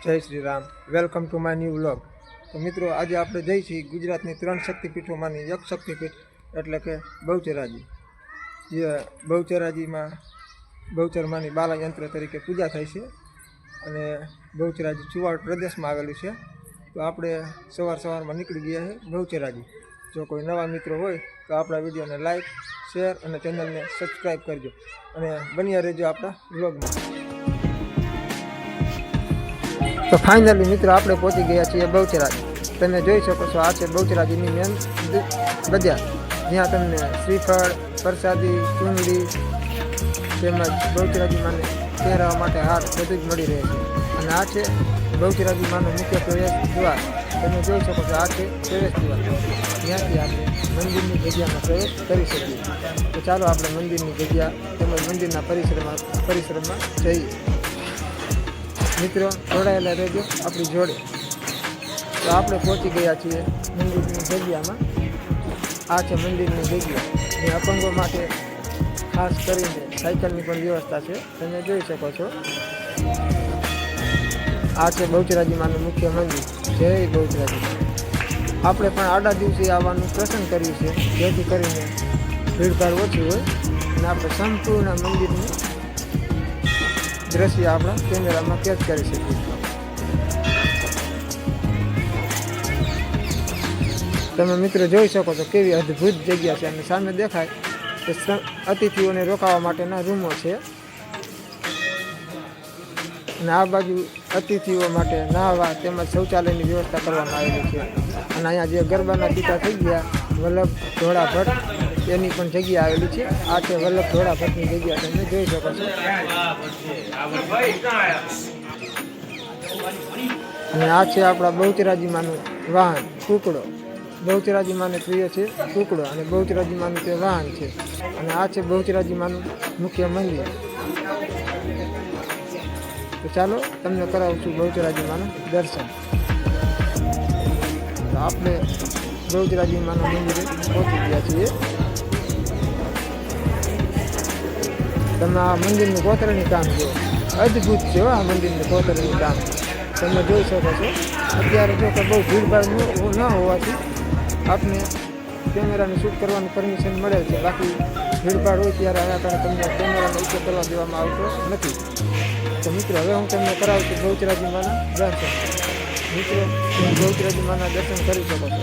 જય Shri Ram. Welcome to my new vlog. તો મિત્રો, આજે આપણે જઈ છીએ ગુજરાતની 3 શક્તિપીઠોમાંની એક શક્તિપીઠ એટલે કે બહુચરાજી. જે બહુચરાજીમાં બહુચરમાની બાલાયંત્ર તરીકે પૂજા થાય છે અને બહુચરાજી ચુવાડ પ્રદેશમાં આવેલું છે. તો આપણે સવારમાં નીકળી ગયા છે બહુચરાજી. જો કોઈ નવા મિત્રો હોય તો આપણા વિડીયોને લાઈક, શેર અને ચેનલને સબસ્ક્રાઈબ કરજો અને બન્યા રહેજો આપણા વ્લોગમાં. તો ફાઇનલી મિત્રો, આપણે પહોંચી ગયા છીએ બહુચરાજી. તમે જોઈ શકો છો, આ છે બહુચરાજીની મેન બજાર, જ્યાં તમને શ્રીફળ, પ્રસાદી, ચૂંદડી તેમજ બહુચરાજી માને પહેરાવવા માટે હાર બધું જ મળી રહે છે. અને આ છે બહુચરાજી માનો મુખ્ય પ્રવેશ દ્વાર. તમે જોઈ શકો છો, આ છે પ્રવેશ દ્વાર, જ્યાંથી આપણે મંદિરની જગ્યામાં પ્રવેશ કરી શકીએ. તો ચાલો આપણે મંદિરની જગ્યા તેમજ મંદિરના પરિસરમાં જઈએ. મિત્રો, જોડાયેલા રહેજો આપણી જોડે. તો આપણે પહોંચી ગયા છીએ મંદિરની જગ્યામાં. આ છે મંદિરની જગ્યા. જે અપંગો માટે ખાસ કરીને સાયકલની પણ વ્યવસ્થા છે, તમે જોઈ શકો છો. આ છે બહુચરાજી માનું મુખ્ય મંદિર. જય બહુચરાજી. આપણે પણ આડા દિવસે આવવાનું પસંદ કર્યું છે, જેથી કરીને ભીડભાડ ઓછી હોય અને આપણે સંપૂર્ણ મંદિરનું દ્રશ્ય આપણા કેમેરામાં કેદ કરી શકીએ. તમે મિત્રો જોઈ શકો છો કેવી અદ્ભુત જગ્યા છે. અને સામે દેખાય તો અતિથિઓને રોકાવા માટેના રૂમો છે. અને આ બાજુ અતિથિઓ માટે નહાવા તેમજ શૌચાલયની વ્યવસ્થા કરવામાં આવેલી છે. અને અહીંયા જે ગરબાના પિતા થઈ ગયા વલ્લભ ધોળા ભટ્ટ, એની પણ જગ્યા આવેલી છે. આ છે વલ્લભ ધોળા ભટ્ટની જગ્યા, તમે જોઈ શકો છો. અને આ છે આપણા બહુચરાજી માનું વાહન કુકડો. બહુચરાજી માને પ્રિય છે કુકડો, અને બહુચરાજી માનું તે વાહન છે. અને આ છે બહુચરાજી માનું મુખ્ય મંદિર. તો ચાલો તમને કરાવું છું બહુચરાજી માનું દર્શન. તો આપણે બહુચરાજી માના મંદિરે પહોંચી ગયા છીએ. તમે આ મંદિરનું કોતરણી કામ જુઓ, અદ્ભુત છે આ મંદિરનું કોતરણી કામ. તમે જોઈ શકો છો. અત્યારે જો કે બહુ ભીડભાડ ન હોવાથી આપને કેમેરાને શૂટ કરવાની પરમિશન મળે છે. બાકી ભીડભાડ હોય ત્યારે અહીંયા તમને કેમેરાનો ઉપયોગ કરવા દેવામાં આવતો નથી. તો મિત્રો, હવે હું તમને કરાવું છું બહુચરાજી માના દર્શન. મિત્રો, બહુચરાજી માના દર્શન કરી શકો છો.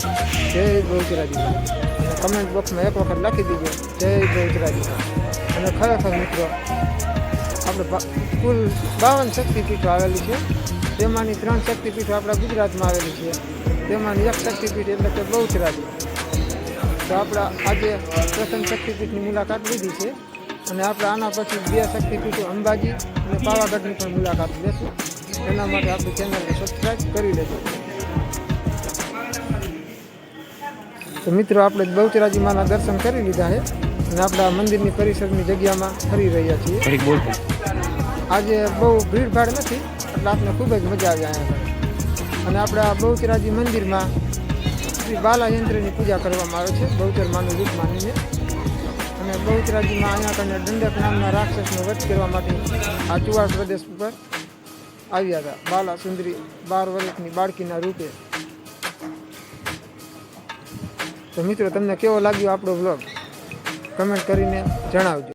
જય બહુચરાજી. અને કમેન્ટ બોક્સમાં એક વખત લખી દીજો જય બહુચરાજી. અને ખરેખર મિત્રો, આપણે કુલ 52 શક્તિપીઠો આવેલી છે. તેમાંની 3 શક્તિપીઠો આપણા ગુજરાતમાં આવેલી છે. તેમાંની એક શક્તિપીઠ એટલે કે બહુચરાજી. તો આપણે આજે પ્રથમ શક્તિપીઠની મુલાકાત લીધી છે. અને આપણે આના પછી 2 શક્તિપીઠો અંબાજી અને પાવાગઢની પણ મુલાકાત લેશું. એના માટે આપણી ચેનલને સબસ્ક્રાઈબ કરી લેજો. તો મિત્રો, આપણે બહુચરાજી માના દર્શન કરી લીધા છે અને આપણા મંદિરની પરિસરની જગ્યામાં ફરી રહ્યા છીએ. આજે બહુ ભીડભાડ નથી, એટલે આપને ખૂબ જ મજા આવી અહીંયા. અને આપણા બહુચરાજી મંદિરમાં શ્રી બાલાયંત્રની પૂજા કરવામાં આવે છે, બહુચર માનું રૂપ માનીને. અને બહુચરાજીમાં અહીંયા કને દંડક નામના રાક્ષસનો વધ કરવા માટે આ ચુવાડ પ્રદેશ ઉપર આવ્યા હતા, બાલા સુંદરી 12 વર્ષની બાળકીના રૂપે. તો મિત્રો, તમને કેવો લાગ્યો આપણો વ્લોગ કમેન્ટ કરીને જણાવજો.